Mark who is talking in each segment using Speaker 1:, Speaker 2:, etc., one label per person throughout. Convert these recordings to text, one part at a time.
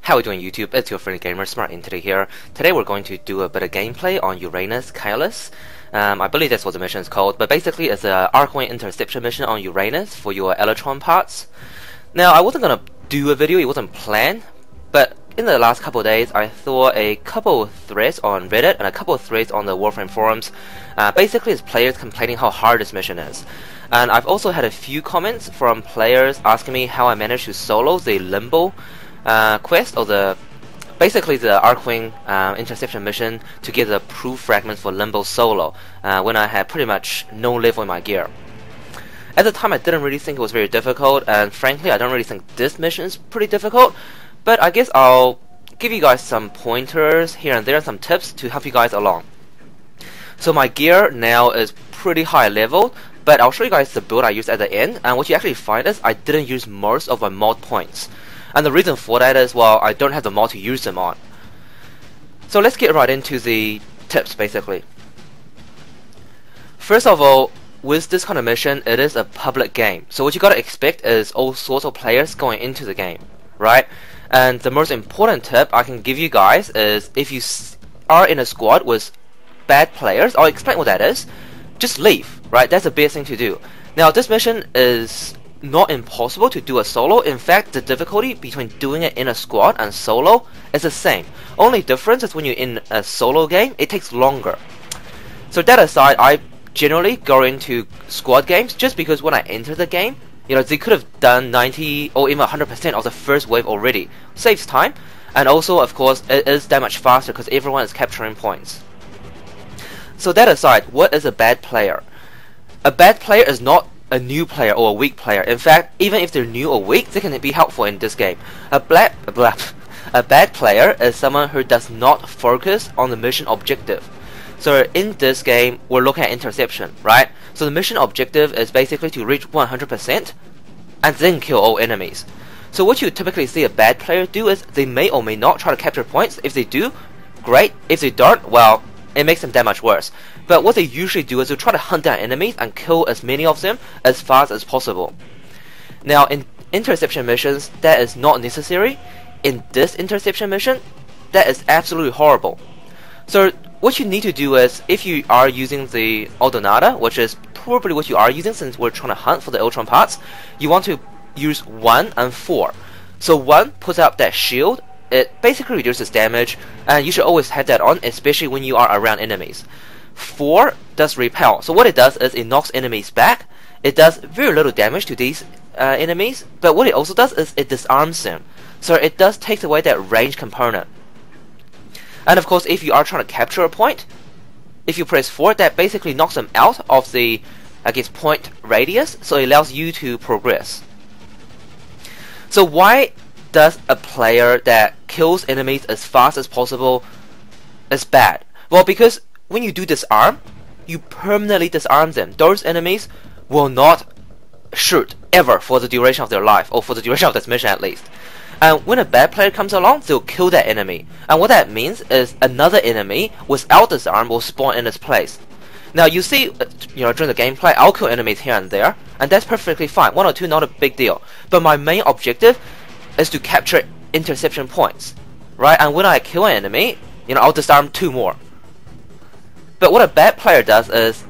Speaker 1: How are we doing, YouTube? It's your friendly gamer, SmartEntity here. Today we're going to do a bit of gameplay on Uranus Archwing. I believe that's what the mission is called, but basically it's an Archwing Interception mission on Uranus for your electron parts. Now, I wasn't going to do a video, it wasn't planned, but in the last couple of days I saw a couple of threads on Reddit and a couple of threads on the Warframe forums. Basically it's players complaining how hard this mission is. And I've also had a few comments from players asking me how I managed to solo the Limbo quest, or basically the Archwing Interception mission to get the proof fragments for Limbo solo when I had pretty much no level in my gear. At the time I didn't really think it was very difficult, and frankly I don't really think this mission is pretty difficult, but I guess I'll give you guys some pointers here and there, some tips to help you guys along. So my gear now is pretty high level, but I'll show you guys the build I used at the end, and what you actually find is I didn't use most of my mod points. And the reason for that is, well, I don't have the mod to use them on. So let's get right into the tips, basically. First of all, with this kind of mission, it is a public game. So what you gotta expect is all sorts of players going into the game, right? And the most important tip I can give you guys is, if you are in a squad with bad players, I'll explain what that is, just leave, right? That's the best thing to do. Now, this mission is not impossible to do a solo. In fact, the difficulty between doing it in a squad and solo is the same. Only difference is when you're in a solo game, it takes longer. So that aside, I generally go into squad games just because when I enter the game, they could have done 90 or even 100% of the first wave already. Saves time, and also, of course, it is that much faster because everyone is capturing points. So that aside, what is a bad player? A bad player is not a new player or a weak player. In fact, even if they're new or weak, they can be helpful in this game. A bad player is someone who does not focus on the mission objective. So in this game, we're looking at interception, right? So the mission objective is basically to reach 100% and then kill all enemies. So what you typically see a bad player do is they may or may not try to capture points. If they do, great. If they don't, well, it makes them that much worse. But what they usually do is they try to hunt down enemies and kill as many of them as fast as possible. Now, in interception missions, that is not necessary. In this interception mission, that is absolutely horrible. So what you need to do is, if you are using the Ordinata, which is probably what you are using since we're trying to hunt for the Ultron parts, you want to use 1 and 4. So 1 puts out that shield. It basically reduces damage, and you should always have that on, especially when you are around enemies. 4 does repel. So what it does is it knocks enemies back. It does very little damage to these enemies, but what it also does is it disarms them. So it does take away that range component. And of course, if you are trying to capture a point, if you press 4, that basically knocks them out of the, point radius, so it allows you to progress. So why does a player that kills enemies as fast as possible is bad? Well, because when you do disarm, you permanently disarm them. Those enemies will not shoot ever for the duration of their life, or for the duration of this mission at least. And when a bad player comes along, they'll kill that enemy. And what that means is another enemy without disarm will spawn in its place. Now you see, during the gameplay, I'll kill enemies here and there, and that's perfectly fine. 1 or 2, not a big deal. But my main objective is to capture interception points, right? And when I kill an enemy, I'll disarm 2 more. But what a bad player does is,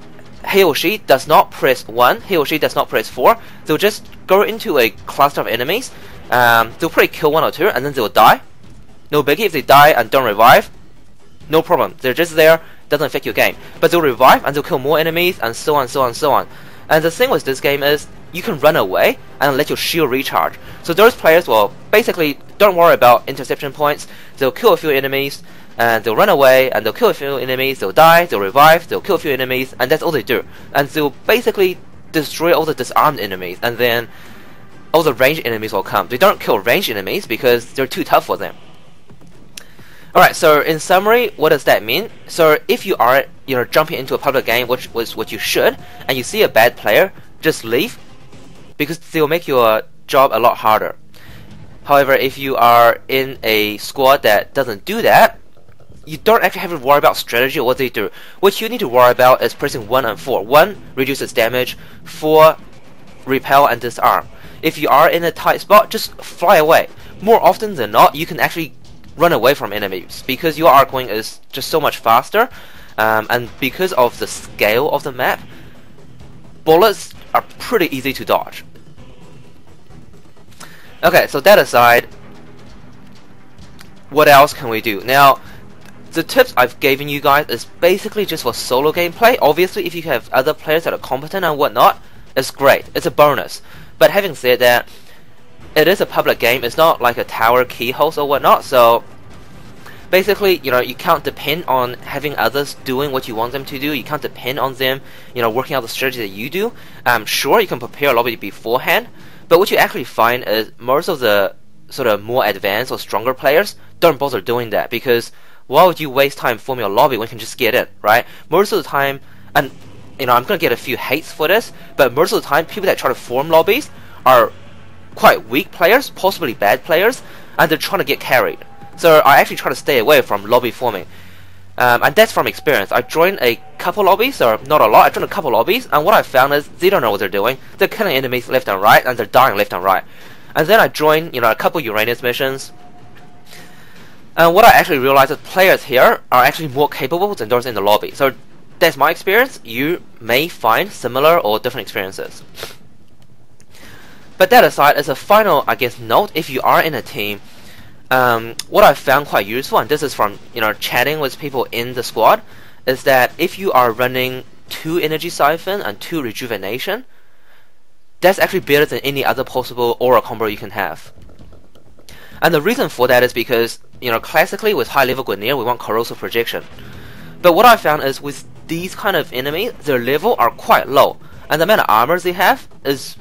Speaker 1: he or she does not press 1, he or she does not press 4. They'll just go into a cluster of enemies. They'll probably kill 1 or 2, and then they'll die. No biggie if they die and don't revive. No problem. They're just there. Doesn't affect your game. But they'll revive and they'll kill more enemies, and so on, so on, so on. And the thing with this game is, you can run away and let your shield recharge. So those players will basically don't worry about interception points. They'll kill a few enemies, and they'll run away, and they'll kill a few enemies, they'll die, they'll revive, they'll kill a few enemies, and that's all they do. And they'll basically destroy all the disarmed enemies, and then all the ranged enemies will come. They don't kill ranged enemies because they're too tough for them. Alright, so in summary, what does that mean? So if you are jumping into a public game, which was what you should, and you see a bad player, just leave, because they will make your job a lot harder. However, if you are in a squad that doesn't do that, you don't actually have to worry about strategy or what they do. What you need to worry about is pressing 1 and 4. 1 reduces damage, 4 repel and disarm. If you are in a tight spot, just fly away. more often than not, you can actually run away from enemies because your Archwing is just so much faster, and because of the scale of the map, bullets are pretty easy to dodge. Okay, so that aside, what else can we do? Now, the tips I've given you guys is basically just for solo gameplay. Obviously, if you have other players that are competent and whatnot, it's great. It's a bonus. But having said that, it is a public game. It's not like a tower key host or whatnot. So basically, you can't depend on having others doing what you want them to do. You can't depend on them, working out the strategy that you do. Sure, you can prepare a lobby beforehand, but what you actually find is most of the sort of more advanced or stronger players don't bother doing that, because why would you waste time forming a lobby when you can just get in, right? Most of the time, and I'm gonna get a few hates for this, but most of the time, people that try to form lobbies are quite weak players, possibly bad players, and they're trying to get carried. So I actually try to stay away from lobby forming, and that's from experience. I joined a couple lobbies, or not a lot. I joined a couple lobbies, and what I found is they don't know what they're doing. They're killing enemies left and right, and they're dying left and right. And then I joined, a couple Uranus missions. And what I actually realized is players here are actually more capable than those in the lobby. So that's my experience. You may find similar or different experiences. But that aside, as a final, I guess, note, if you are in a team, what I found quite useful, and this is from chatting with people in the squad, is that if you are running 2 energy siphon and 2 rejuvenation, that's actually better than any other possible aura combo you can have. And the reason for that is because, classically with high level Guardian, we want corrosive projection. But what I found is with these kind of enemies, their level are quite low, and the amount of armors they have is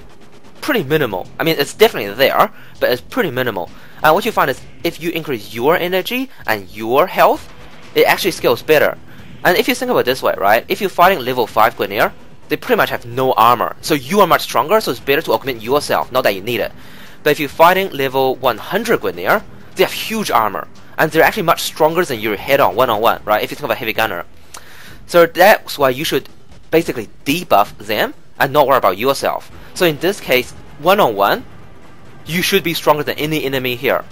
Speaker 1: pretty minimal. I mean, it's definitely there, but it's pretty minimal. And what you find is if you increase your energy and your health, it actually scales better. And if you think about it this way, right? If you're fighting level 5 Guardian, they pretty much have no armor. So you are much stronger, so it's better to augment yourself, not that you need it. But if you're fighting level 100 Guardian, they have huge armor, and they're actually much stronger than your head-on, one-on-one, right? If you think of a heavy gunner. So that's why you should basically debuff them and not worry about yourself. So in this case, one-on-one, you should be stronger than any enemy here.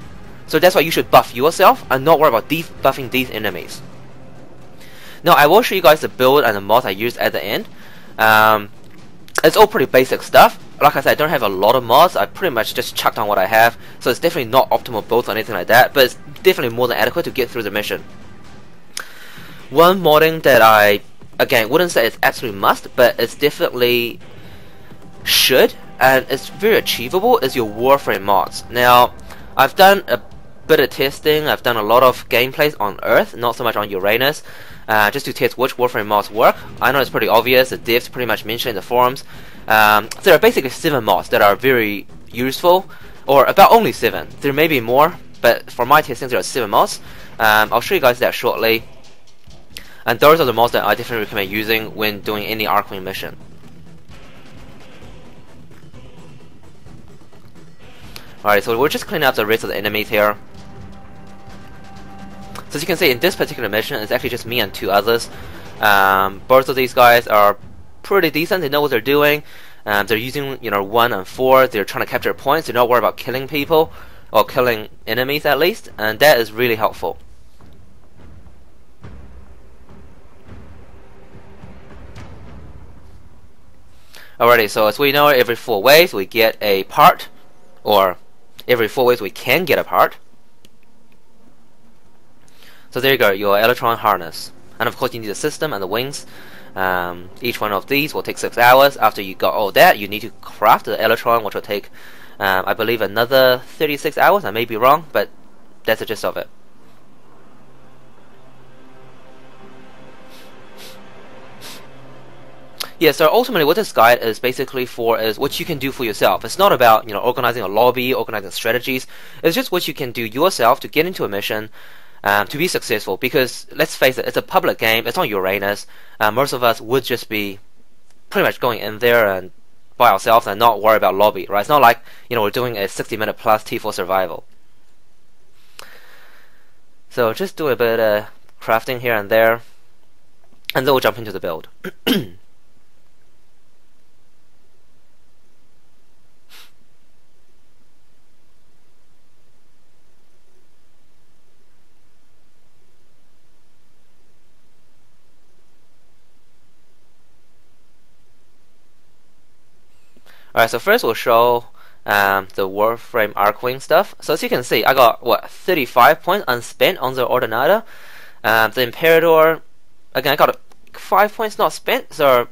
Speaker 1: So that's why you should buff yourself and not worry about debuffing these enemies. Now I will show you guys the build and the mods I used at the end. It's all pretty basic stuff. Like I said, I don't have a lot of mods. I pretty much just chucked on what I have. So it's definitely not optimal builds or anything like that, but it's definitely more than adequate to get through the mission. One modding that I, again, wouldn't say it's absolutely must, but it's definitely should, and it's very achievable, is your Warframe mods. Now, I've done a bit of testing. I've done a lot of gameplays on Earth, not so much on Uranus, just to test which Warframe mods work. I know it's pretty obvious. The devs pretty much mentioned in the forums. There are basically 7 mods that are very useful, or about only 7. There may be more, but for my testing there are 7 mods. I'll show you guys that shortly. And those are the mods that I definitely recommend using when doing any Archwing mission. Alright, so we're just cleaning up the rest of the enemies here. So as you can see, in this particular mission, it's actually just me and 2 others. Both of these guys are pretty decent. They know what they're doing. They're using 1 and 4. They're trying to capture points. They're not worried about killing people, or killing enemies at least, and that is really helpful. Alrighty, so as we know, every 4 waves we get a part, or every 4 waves we can get a part. So there you go, your electron harness. And of course you need the system and the wings. Each one of these will take 6 hours. After you got all that, you need to craft the electron, which will take, I believe, another 36 hours. I may be wrong, but that's the gist of it. Yeah, so ultimately what this guide is basically for is what you can do for yourself. It's not about organizing a lobby, organizing strategies. It's just what you can do yourself to get into a mission, to be successful. Because let's face it, it's a public game. It's on Uranus. Most of us would just be pretty much going in there and by ourselves and not worry about lobby, right? It's not like we're doing a 60-minute plus T4 survival. So just do a bit of crafting here and there, and then we'll jump into the build. Alright, so first we'll show the Warframe Archwing stuff. So as you can see, I got, what, 35 points unspent on the Ordinata. The Imperator, again, I got 5 points not spent, so,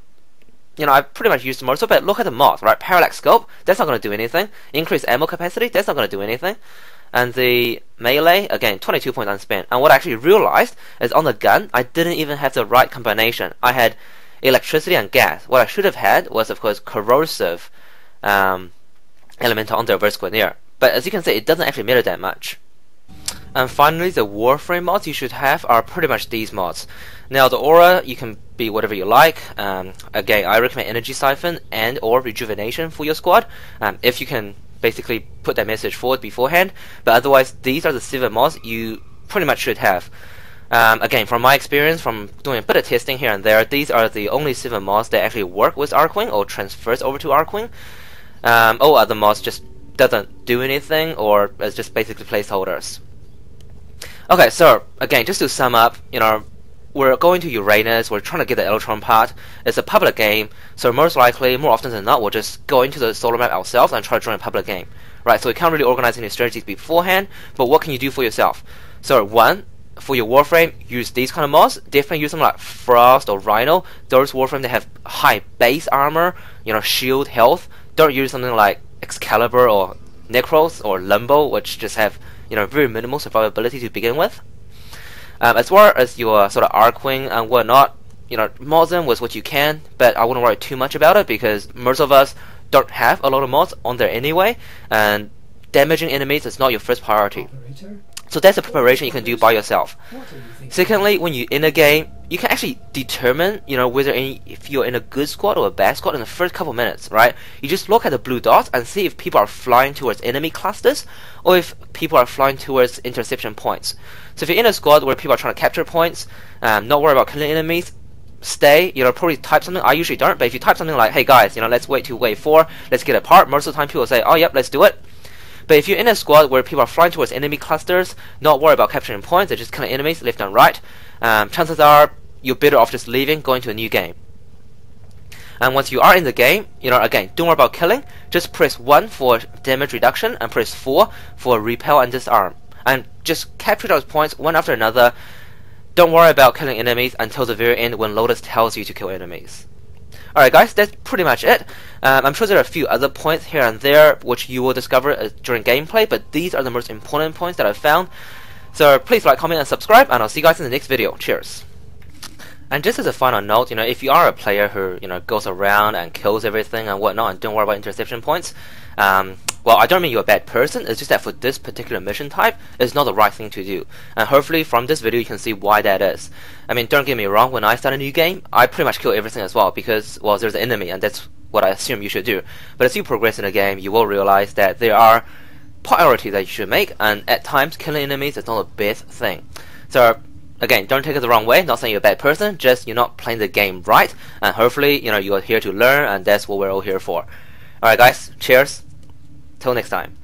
Speaker 1: you know, I pretty much used most of it. But look at the mod, right? Parallax Scope, that's not going to do anything. Increased ammo capacity, that's not going to do anything. And the melee, again, 22 points unspent. And what I actually realized is on the gun, I didn't even have the right combination. I had electricity and gas. What I should have had was, of course, corrosive elemental on the reverse Guardian. But as you can see, it doesn't actually matter that much. And finally, the Warframe mods you should have are pretty much these mods. Now, the aura, you can be whatever you like. Again, I recommend Energy Siphon and or Rejuvenation for your squad, if you can basically put that message forward beforehand. But otherwise, these are the 7 mods you pretty much should have. Again, from my experience, from doing a bit of testing here and there, these are the only 7 mods that actually work with Archwing or transfers over to Archwing. All other mods just doesn't do anything, or is just basically placeholders. Okay, so again, just to sum up, you know, we're going to Uranus, we're trying to get the Electron part. It's a public game, so most likely, more often than not, we'll just go into the solar map ourselves and try to join a public game. Right, so we can't really organize any strategies beforehand, but what can you do for yourself? So one, for your Warframe, use these kind of mods. Definitely use something like Frost or Rhino. Those Warframe that have high base armor, you know, shield, health. Don't use something like Excalibur or Necros or Limbo, which just have, you know, very minimal survivability to begin with. As far as your sort of Archwing and whatnot, you know, mod them with what you can, but I wouldn't worry too much about it because most of us don't have a lot of mods on there anyway, and damaging enemies is not your first priority. So that's a preparation you can do by yourself. Secondly, when you're in a game, you can actually determine, you know, whether if you're in a good squad or a bad squad in the first couple minutes, right? You just look at the blue dots and see if people are flying towards enemy clusters or if people are flying towards interception points. So if you're in a squad where people are trying to capture points, not worry about killing enemies, stay, you know, probably type something. I usually don't, but if you type something like, hey guys, you know, let's wait till wave 4, let's get a part, most of the time people say, oh yep, let's do it. But if you're in a squad where people are flying towards enemy clusters, not worry about capturing points, they're just killing enemies left and right, chances are you're better off just leaving, going to a new game. And once you are in the game, you know, again, don't worry about killing, just press 1 for damage reduction and press 4 for repel and disarm. And just capture those points one after another. Don't worry about killing enemies until the very end when Lotus tells you to kill enemies. Alright guys, that's pretty much it. I'm sure there are a few other points here and there which you will discover during gameplay, but these are the most important points that I've found. So please like, comment and subscribe, and I'll see you guys in the next video. Cheers! And just as a final note, you know, if you are a player who, you know, goes around and kills everything and whatnot and don't worry about interception points, well, I don't mean you're a bad person, it's just that for this particular mission type, it's not the right thing to do. And hopefully from this video you can see why that is. I mean, don't get me wrong, when I start a new game, I pretty much kill everything as well because, well, there's an enemy and that's what I assume you should do. But as you progress in the game, you will realize that there are priorities that you should make, and at times killing enemies is not the best thing. So again, don't take it the wrong way, not saying you're a bad person, just you're not playing the game right, and hopefully, you know, you're here to learn, and that's what we're all here for. Alright guys, cheers! Till next time.